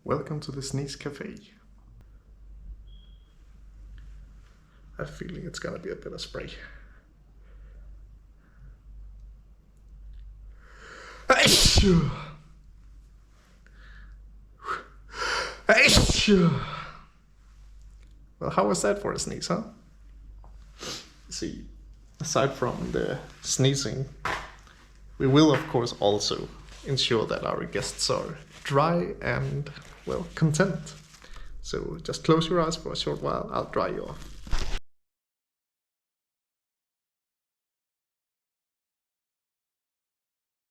Welcome to the Sneeze Café. I have a feeling it's gonna be a bit of spray. Well, how was that for a sneeze, huh? See, aside from the sneezing, we will of course also ensure that our guests are dry and, well, content. So just close your eyes for a short while, I'll dry you off.